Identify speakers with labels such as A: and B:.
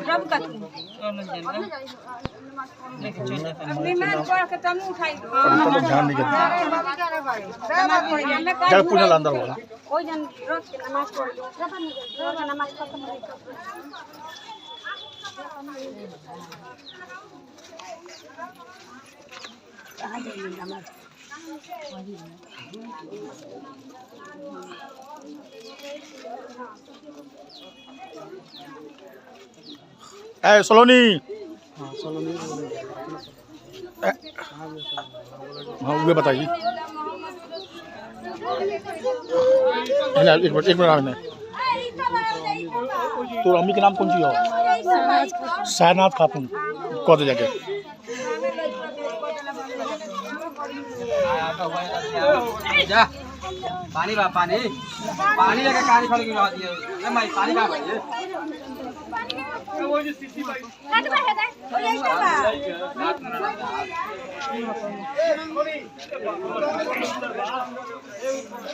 A: रब का अपनी मान पढ़ के तब उठाई
B: ध्यान नहीं करते जब पूजा अंदर वाला
A: कोई जन रोज के नमाज पढ़ लो रोज नमाज खत्म नहीं कर कहां जाएंगे नमाज
B: सोलोनी हाँ वो बताइए एक मिनट आने तो अम्मी के नाम कौन सी हो शहनाज खातून कह दे जाके
C: जा पानी बा पानी पानी लेके कानी खड़ के रह दिए ए भाई पानी का भाई वो जो सीसी भाई काट कर है ओ यही बा